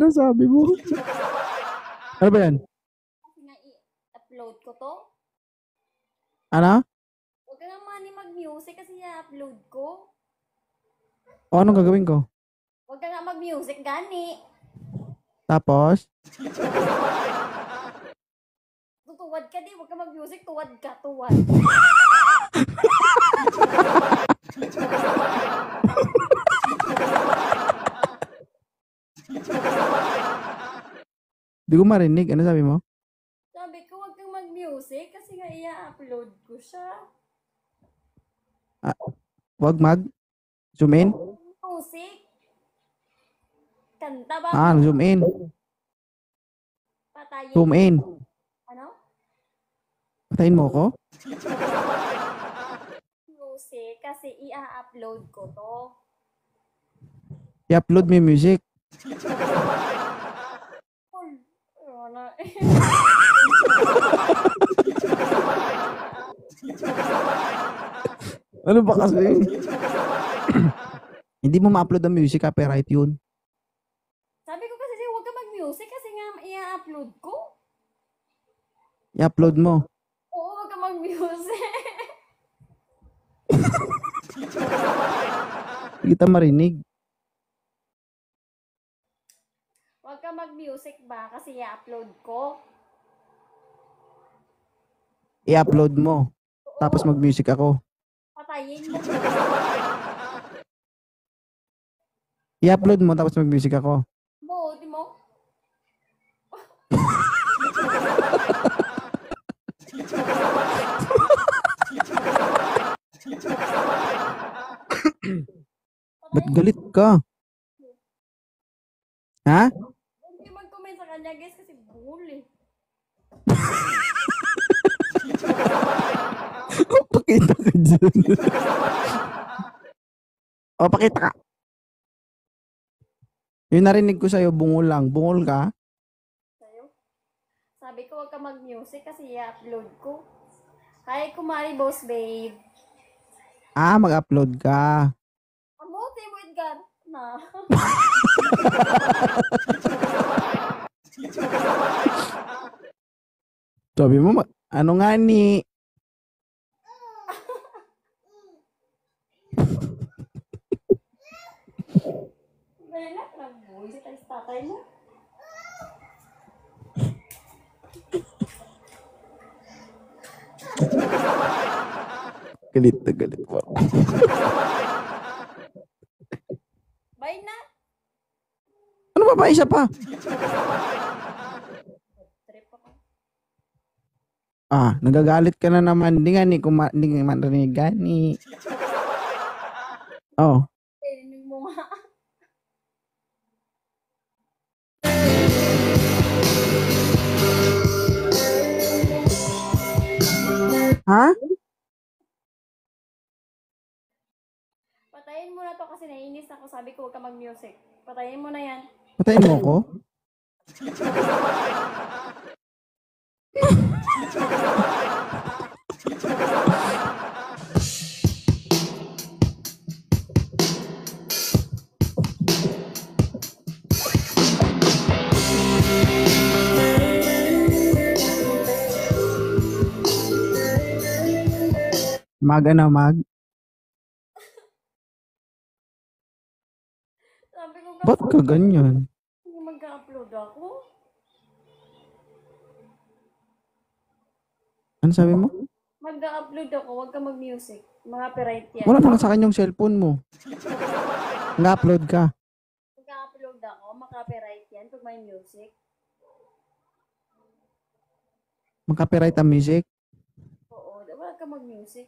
sinasabi mo? Ano ba yan? Kasi nga i-upload ko to. Ano? Huwag ka nga mani mag-music kasi i-upload ko. O anong gagawin ko? Huwag ka nga mag-music, gani. Tapos? Tutuwad ka di, huwag ka mag-music, tuwad ka, tuwad. Di ko marinig. Ano sabi mo? Sabi ko, huwag kang mag-music kasi nga i-upload ko siya. Wag zoom in? Music. Kanta ba? Zoom in. Patayin. Zoom in. Ano? Patayin mo ko? Music kasi i-upload ko to. I-upload mo yung music. Wala. Ano ba kasi? Hindi mo ma-upload ang music, copyright yun. Sabi ko kasi huwag ka mag-music kasi nga i-upload ko. I-upload mo. Oo, huwag ka mag-music. Hindi kita marinig. Huwag ka mag-music ba kasi i-upload ko. I-upload mo. Oo, Tapos mag-music ako. patayin mo. I-upload mo tapos mag-music ako. Mo, di mo? Ba't galit ka? Ha? Huwag kayo mag-comment sa kanya guys kasi bully. Pakita ka dyan. O, pakita ka. Yung narinig ko sa'yo, bungol lang. Bungol ka? Sa'yo? Sabi ko huwag ka mag-music kasi i-upload ko. Hi, kumari boss babe. Mag-upload ka. Amote mo Edgar na. Sabi mo, ano nga ni? Dali na, nag-voice tayo sa tatay mo. Galit na galit po. Bye na. Ano ba isa pa? Trip ako. Nagagalit ka na naman. Hindi nga ni marinig gani. Oh. Rinig mo nga. Ha? Patayin mo na to kasi naiinis ako. Sabi ko huwag ka mag-music. Patayin mo na yan. Patayin mo ko? Mag. Sabi ko Ba't ka ganyan? hindi mag-upload ako. Ano sabi mo? Mag-upload ako, huwag ka mag-music. Mga copyright yan. Wala naman sa akin yung cellphone mo. Nag-upload ka. Mag-upload ako, mga-copyright yan pag may music. Mag-copyright ang music. Oo, wala ka mag-music.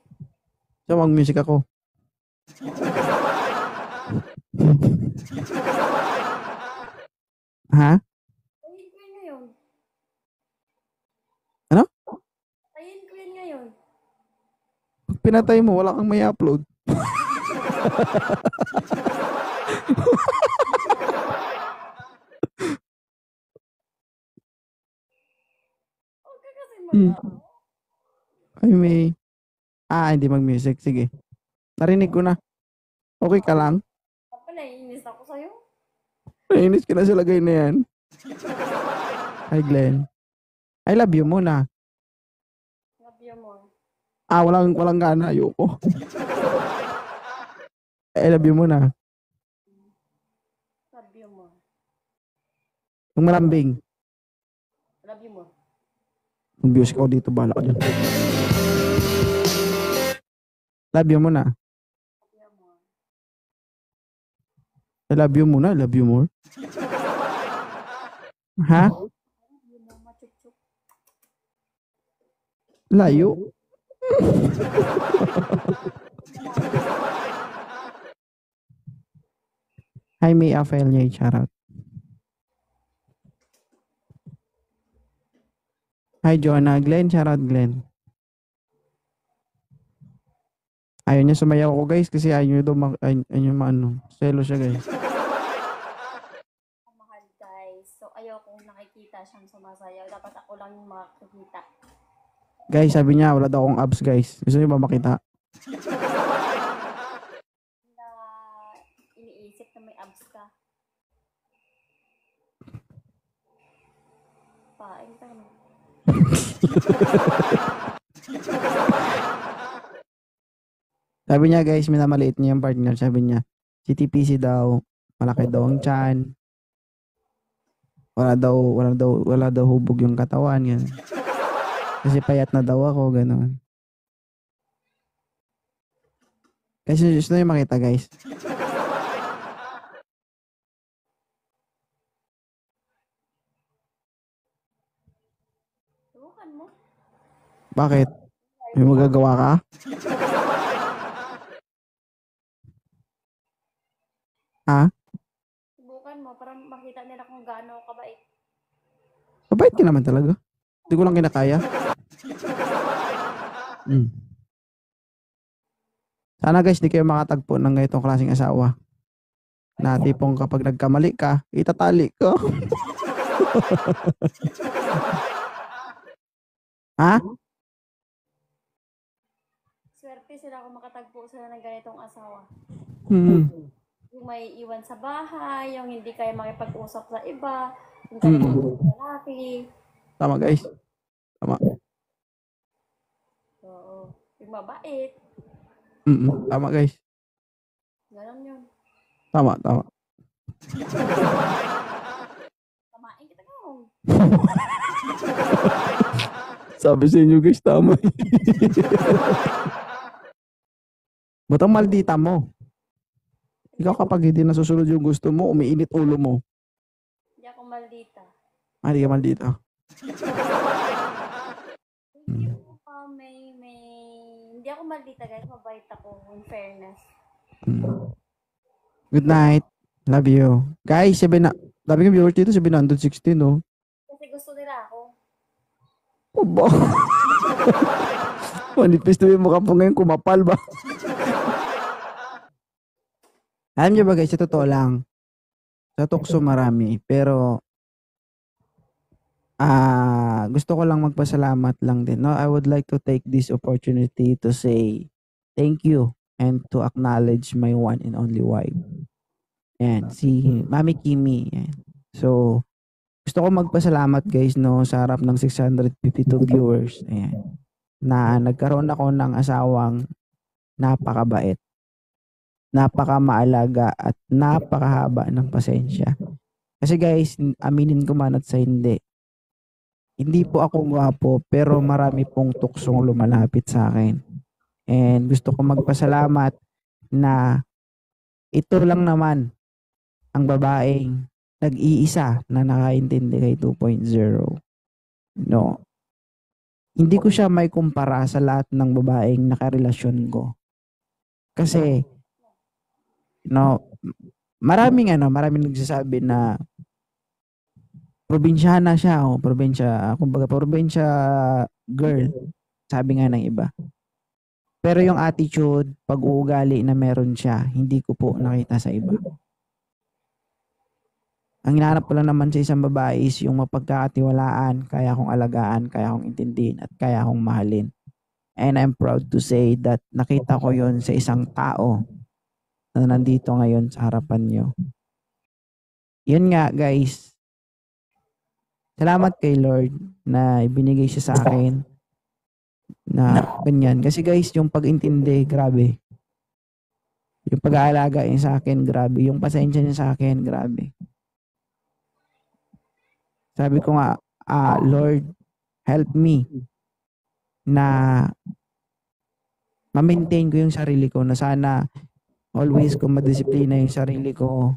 So, mag-music ako. Ha? Tayin ko yan ngayon. Ano? Tayin ko yan ngayon. Pag pinatay mo, wala kang may upload. Huwag ka kasi mag-upload. Ay, may... hindi mag-music. Sige. Narinig ko na. Okay ka lang? Ako, naiinis ako sa'yo. Nainis ka na sa lagay na yan. Hi, Glenn. I love you muna. Love you more. Walang gana. Ayoko. I love you muna. Love you more. Yung malambing. Love you more. Yung views ko dito, bala ka dyan. Love you muna. Love you more. I love you muna. I love you more. Ha? Love you more, machuk-chuk. Layo. Hi, Mia Failure. Shoutout. Hi, Jonah. Glenn. Shoutout, Glenn. Ayaw niya sumayaw ko, guys, kasi ayaw niya daw selo siya, guys. Mahal guys. So ayaw kong nakikita siyang sumasayaw. Dapat ako lang yung makikita. Guys, sabi niya, wala daw akong abs, guys. Gusto niyo ba makita? Na iniisip na may abs ka. Paing ka no. Sabi niya, guys, minamaliit niya yung partner. Sabi niya, si TPC daw, malaki daw ang tiyan. Wala daw hubog yung katawan. Yan. Kasi payat na daw ako, gano'n. Kasi gusto niyo makita, guys. Subukan mo. Bakit? May magagawa ka? Ha? Subukan mo para makita nila kung gaano kabait. Mabait ka naman talaga. Hindi ko lang kinakaya. Sana, guys, di kayo makatagpo ng ganitong klaseng asawa. Na tipong kapag nagkamali ka, itatali ka. Ha? Swerte sila kung makatagpo sila ng ganitong asawa. Yung may iwan sa bahay, yung hindi kayo makipag-usap sa iba, yung kayo lalaki. Tama, guys. Tama. Oo. Yung mabait. Tama, guys. Ganon yun. Tama. Tamain kita ngayon. Sabi sa inyo, guys, tama. Ba't ang maldita mo? Ikaw kapag hindi nasusunod yung gusto mo, umiinit ulo mo. Hindi ako maldita. Hindi ka maldita. Hindi ako maldita guys. Mabait ako. In fairness. Good night. Love you. Guys, dami kong viewers dito, 716, no? Kasi gusto nila ako. Aba. Manipis na yung mukha po ngayon, kumapal ba? Alam niyo ba guys, sa totoo lang, sa tukso marami, pero gusto ko lang magpasalamat lang din. No? I would like to take this opportunity to say thank you and to acknowledge my one and only wife. Yan, si Mami Kimi. Yan. So, gusto ko magpasalamat guys no sa harap ng 652 viewers. Ayan. Na nagkaroon ako ng asawang napakabait, napakamaalaga at napakahaba ng pasensya. Kasi guys, aminin ko man at sa hindi po ako gwapo pero marami pong tuksong lumalapit sa akin. And gusto ko magpasalamat na ito lang naman ang babaeng nag-iisa na nakaintindi kay 2.0. No. Hindi ko siya may kumpara sa lahat ng babaeng nakarelasyon ko. Kasi maraming nagsasabi na probinsyana siya o probinsya girl, sabi nga ng iba. Pero yung attitude, pag-uugali na meron siya, hindi ko po nakita sa iba. Ang hinahanap ko lang naman sa isang babae is yung mapagkakatiwalaan, kaya kong alagaan, kaya kong intindihin, at kaya kong mahalin. And I'm proud to say that nakita ko yon sa isang tao na nandito ngayon sa harapan nyo. yun nga guys, salamat kay Lord na ibinigay siya sa akin na ganyan. Kasi guys, yung pag-intindi, grabe. Yung pag-aalaga niya sa akin, grabe. Yung pasensya niya sa akin, grabe. Sabi ko nga, Lord, help me na ma-maintain ko yung sarili ko, na sana always ko madisiplina yung sarili ko,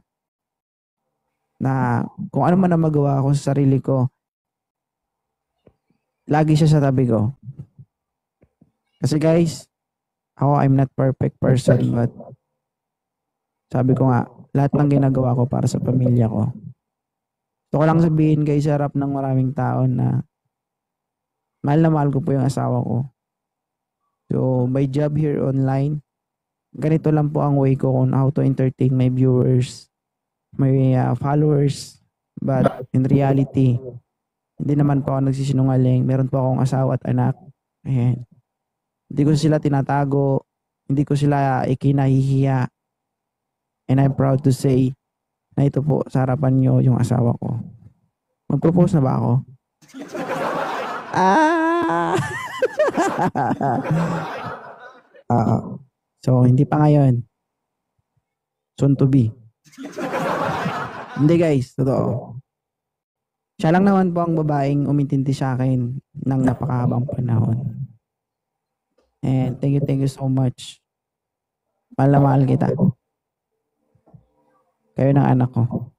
na kung ano man ang magawa ko sa sarili ko, lagi siya sa tabi ko. Kasi guys, I'm not perfect person, but sabi ko nga, lahat ng ginagawa ko para sa pamilya ko. Gusto ko lang sabihin guys, sa harap ng maraming tao na mahal ko po yung asawa ko. So, my job here online, ganito lang po ang way ko kung how to entertain my viewers, my followers. But in reality, hindi naman po ako nagsisinungaling. Meron po akong asawa at anak. Ayan. Hindi ko sila tinatago. Hindi ko sila ikinahihiya. And I'm proud to say na ito po sa harapan nyo yung asawa ko. Mag-propose na ba ako? So, hindi pa ngayon. Soon to be. Hindi guys, totoo. Siya lang naman po ang babaeng umintindi sa akin ng napakahabang panahon. And thank you so much. Mahal na mahal kita. Kayo ng anak ko.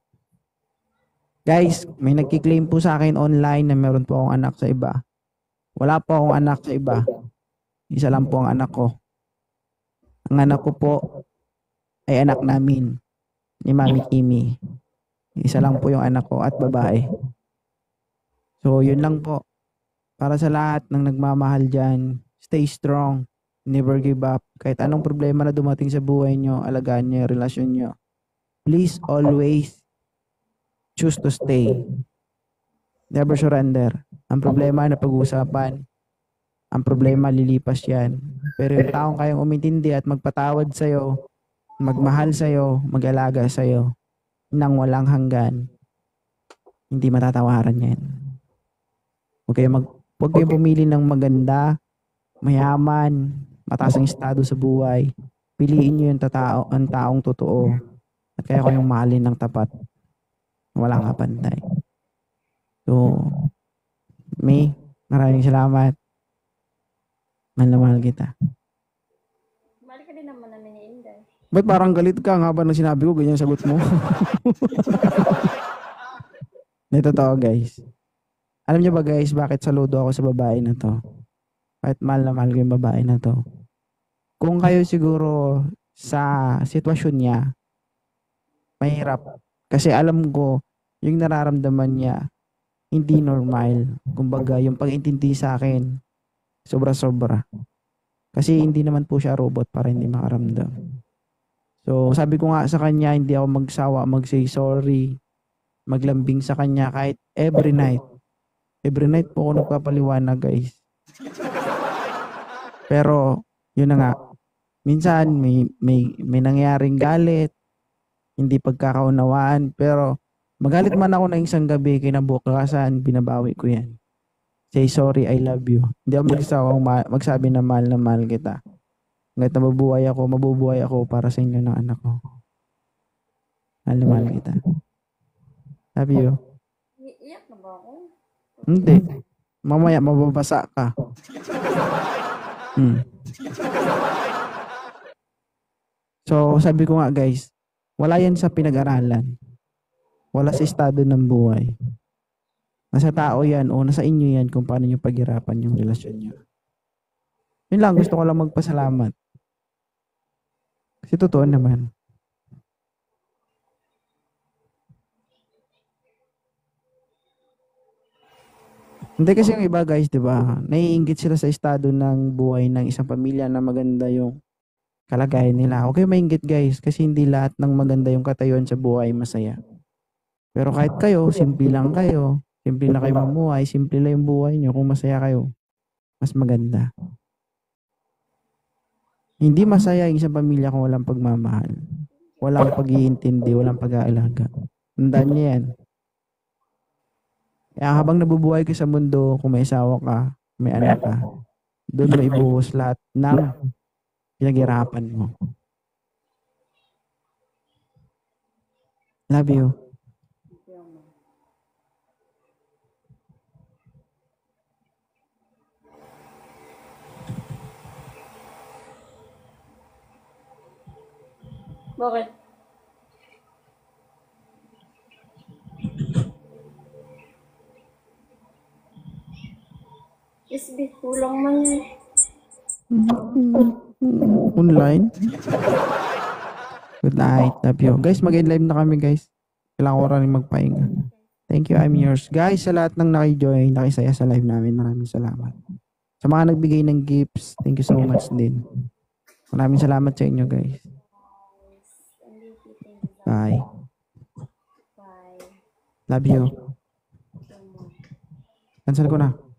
Guys, may nagki-claim po sa akin online na meron po akong anak sa iba. Wala po akong anak sa iba. Isa lang po ang anak ko. Ang anak ko po ay anak namin ni Mami Kimi. Isa lang po yung anak ko at babae. So, yun lang po. Para sa lahat ng nagmamahal dyan, stay strong. Never give up. Kahit anong problema na dumating sa buhay nyo, alagaan nyo yung relasyon nyo. Please always choose to stay. Never surrender. Ang problema na pag-uusapan, ang problema lilipas yan. Pero yung taong kayang umintindi at magpatawad sa'yo, magmahal sa'yo, mag-alaga sa'yo, nang walang hanggan, hindi matatawaran yan. Huwag kayo pumili ng maganda, mayaman, mataas ang estado sa buhay. Piliin nyo ang taong totoo. At kaya kayong mahalin ng tapat. Walang kapantay. So, May, maraming salamat. Mahal na mahal kita. Mahal ka din naman namin ni Inday. Ba't parang galit ka ang haba ng sinabi ko, ganyan sagot mo? Ito totoo guys. Alam niyo ba guys, bakit saludo ako sa babae na to? Kahit mahal na mahal ko yung babae na to. Kung kayo siguro sa sitwasyon niya, mahirap. Kasi alam ko, yung nararamdaman niya, hindi normal. Kumbaga, yung pag-intindi sa akin, sobra-sobra. Kasi hindi naman po siya robot para hindi makaramdam. So, sabi ko nga sa kanya, hindi ako magsawa, mag-say sorry, maglambing sa kanya kahit every night. Every night po ako nagpapaliwanag, guys. Pero, yun na nga. Minsan, may nangyaring galit, hindi pagkakaunawaan, pero magalit man ako ng isang gabi, kinabukasan, binabawi ko yan. Say sorry, I love you. Hindi ako magsabi na mahal kita. Hanggat mabubuhay ako para sa inyo ng anak ko. Mahal na mahal kita. Love you. Iiyak na ba ako? Hindi. Mamaya mababasa ka. So, sabi ko nga guys, wala yan sa pinag-aralan. Wala sa estado ng buhay. Nasa tao yan o nasa inyo yan kung paano nyo paghirapan yung relasyon nyo. Yun lang, gusto ko lang magpasalamat. Kasi totoo naman. Hindi kasi yung iba guys, di ba? Naiinggit sila sa estado ng buhay ng isang pamilya na maganda yung kalagayan nila. Okay, mainggit guys, kasi hindi lahat ng maganda yung katayuan sa buhay masaya. Pero kahit kayo, simple lang kayo mamuhay, simple lang yung buhay nyo, kung masaya kayo, mas maganda. Hindi masaya yung isang pamilya kung walang pagmamahal, walang pag-iintindi, walang pag-aalaga. Tandaan niyo yan. Kaya habang nabubuhay ka sa mundo, kung may asawa ka, may anak ka, doon mo ibuhos lahat ng pinaghirapan mo. Love you. Bakit? SB, kulang man yan. Online. Good night. Love you. Guys, mag-end live na kami, guys. Kailangan ko rin magpahinga. Thank you, I'm yours. Guys, sa lahat ng nakijoin, nakisaya sa live namin, maraming salamat. Sa mga nagbigay ng gifts, thank you so much din. Maraming salamat sa inyo, guys. Bye. Bye. Love you. Cancel ko na.